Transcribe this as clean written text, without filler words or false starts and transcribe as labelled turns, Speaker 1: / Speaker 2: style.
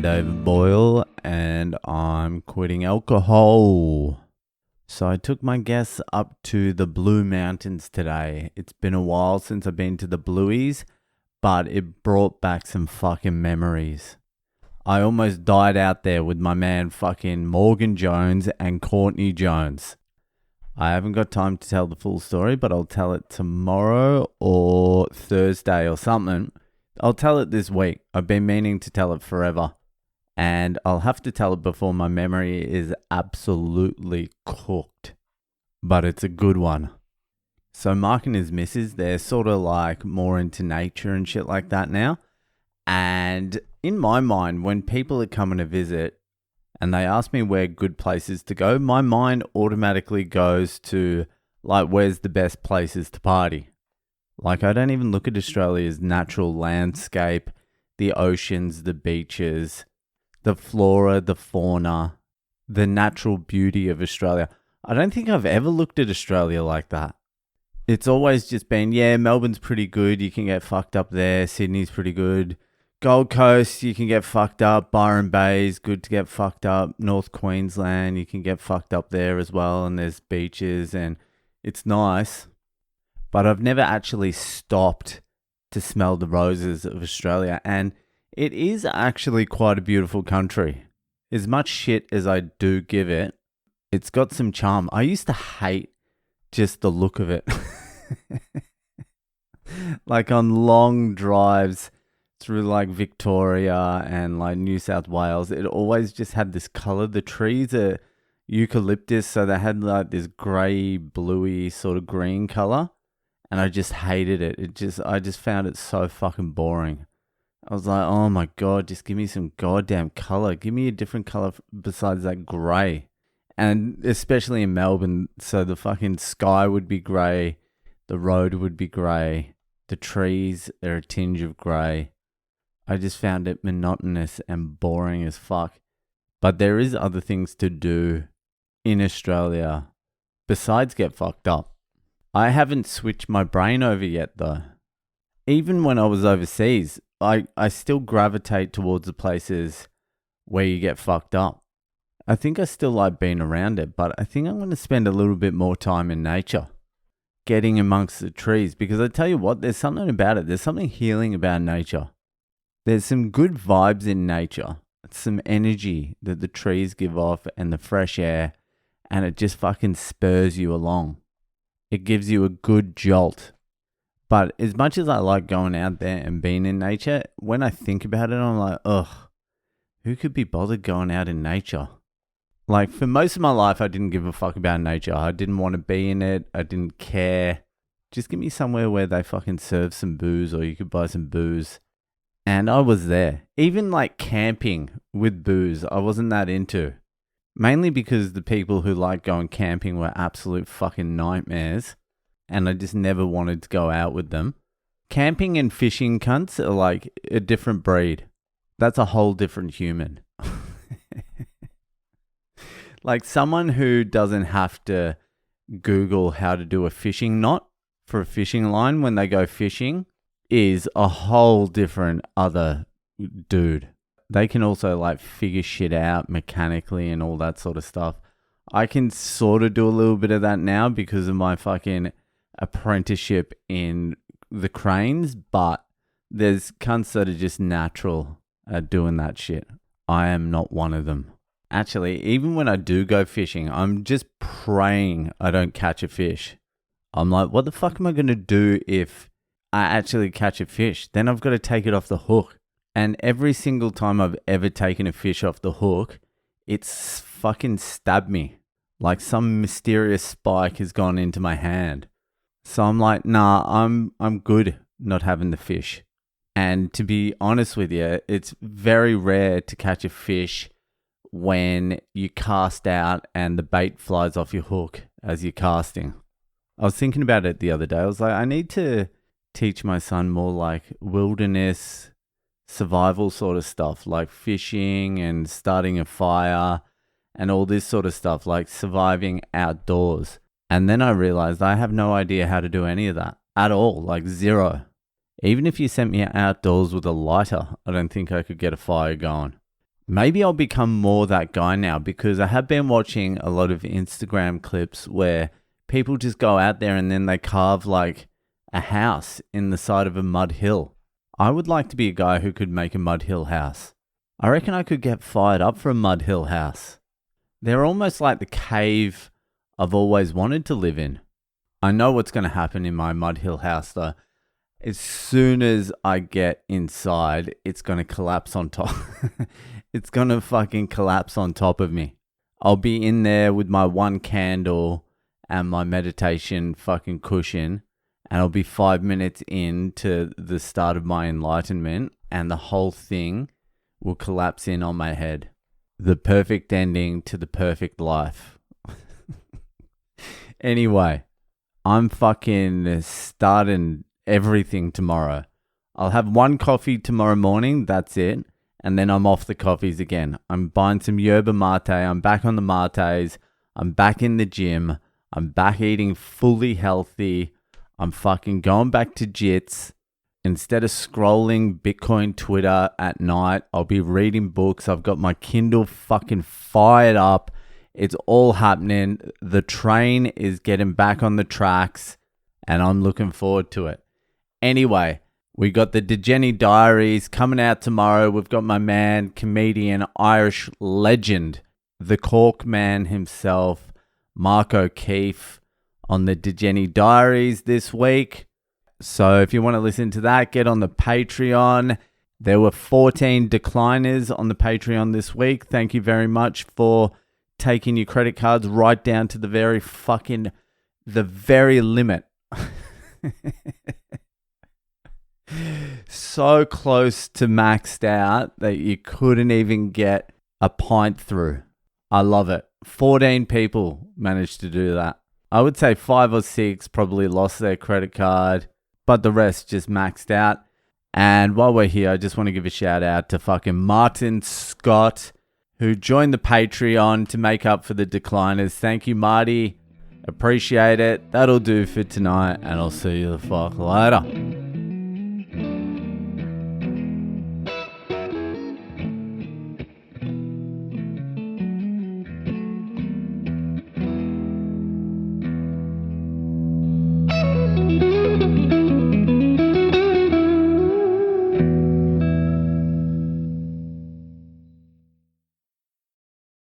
Speaker 1: I'm David Boyle and I'm quitting alcohol. So I took my guests up to the Blue Mountains today. It's been a while since I've been to the Blueies, but it brought back some fucking memories. I almost died out there with my man fucking Morgan Jones and Courtney Jones. I haven't got time to tell the full story, but I'll tell it tomorrow or Thursday or something. I'll tell it this week. I've been meaning to tell it forever. And I'll have to tell it before my memory is absolutely cooked. But it's a good one. So Mark and his missus, they're sort of like more into nature and shit like that now. And in my mind, when people are coming to visit and they ask me where good places to go, my mind automatically goes to like, where's the best places to party? Like, I don't even look at Australia's natural landscape, the oceans, the beaches, the flora, the fauna, the natural beauty of Australia. I don't think I've ever looked at Australia like that. It's always just been, yeah, Melbourne's pretty good. You can get fucked up there. Sydney's pretty good. Gold Coast, you can get fucked up. Byron Bay's good to get fucked up. North Queensland, you can get fucked up there as well. And there's beaches and it's nice. But I've never actually stopped to smell the roses of Australia. And it is actually quite a beautiful country. As much shit as I do give it, it's got some charm. I used to hate just the look of it. Like on long drives through like Victoria and like New South Wales, it always just had this color. The trees are eucalyptus, so they had like this grey, bluey sort of green color. And I just hated it. I just found it so fucking boring. I was like, oh my God, just give me some goddamn color. Give me a different color besides that grey. And especially in Melbourne, so the fucking sky would be grey. The road would be grey. The trees are a tinge of grey. I just found it monotonous and boring as fuck. But there is other things to do in Australia besides get fucked up. I haven't switched my brain over yet though. Even when I was overseas, I still gravitate towards the places where you get fucked up. I think I still like being around it, but I think I'm going to spend a little bit more time in nature. Getting amongst the trees, because I tell you what, there's something about it. There's something healing about nature. There's some good vibes in nature. Some energy that the trees give off and the fresh air, and it just fucking spurs you along. It gives you a good jolt. But as much as I like going out there and being in nature, when I think about it, I'm like, ugh, who could be bothered going out in nature? Like, for most of my life, I didn't give a fuck about nature. I didn't want to be in it. I didn't care. Just give me somewhere where they fucking serve some booze or you could buy some booze. And I was there. Even like camping with booze, I wasn't that into. Mainly because the people who like going camping were absolute fucking nightmares. And I just never wanted to go out with them. Camping and fishing cunts are like a different breed. That's a whole different human. Like someone who doesn't have to Google how to do a fishing knot for a fishing line when they go fishing is a whole different other dude. They can also like figure shit out mechanically and all that sort of stuff. I can sort of do a little bit of that now because of my fucking apprenticeship in the cranes, but there's cunts that are just natural at doing that shit. I am not one of them. Actually, even when I do go fishing, I'm just praying I don't catch a fish. I'm like, what the fuck am I going to do if I actually catch a fish? Then I've got to take it off the hook. And every single time I've ever taken a fish off the hook, it's fucking stabbed me. Like some mysterious spike has gone into my hand. So I'm like, nah, I'm good not having the fish. And to be honest with you, it's very rare to catch a fish when you cast out and the bait flies off your hook as you're casting. I was thinking about it the other day. I was like, I need to teach my son more like wilderness survival sort of stuff, like fishing and starting a fire and all this sort of stuff, like surviving outdoors. And then I realized I have no idea how to do any of that at all, like zero. Even if you sent me outdoors with a lighter, I don't think I could get a fire going. Maybe I'll become more that guy now, because I have been watching a lot of Instagram clips where people just go out there and then they carve like a house in the side of a mud hill. I would like to be a guy who could make a mud hill house. I reckon I could get fired up for a mud hill house. They're almost like the cave I've always wanted to live in. I know what's going to happen in my mud hill house though. As soon as I get inside, it's going to collapse on top. It's going to fucking collapse on top of me. I'll be in there with my one candle and my meditation fucking cushion, and I'll be 5 minutes into the start of my enlightenment, and the whole thing will collapse in on my head. The perfect ending to the perfect life. Anyway, I'm fucking starting everything tomorrow. I'll have one coffee tomorrow morning, that's it. And then I'm off the coffees again. I'm buying some yerba mate. I'm back on the mates. I'm back in the gym. I'm back eating fully healthy. I'm fucking going back to jits. Instead of scrolling Bitcoin Twitter at night, I'll be reading books. I've got my Kindle fucking fired up. It's all happening. The train is getting back on the tracks, and I'm looking forward to it. Anyway, we got the Degeni Diaries coming out tomorrow. We've got my man, comedian, Irish legend, the Cork man himself, Mark O'Keefe, on the Degeni Diaries this week. So if you want to listen to that, get on the Patreon. There were 14 decliners on the Patreon this week. Thank you very much for taking your credit cards right down to the very limit. So close to maxed out that you couldn't even get a pint through. I love it. 14 people managed to do that. I would say 5 or 6 probably lost their credit card, but the rest just maxed out. And while we're here, I just want to give a shout out to fucking Martin Scott, who joined the Patreon to make up for the decliners. Thank you, Marty. Appreciate it. That'll do for tonight, and I'll see you the fuck later.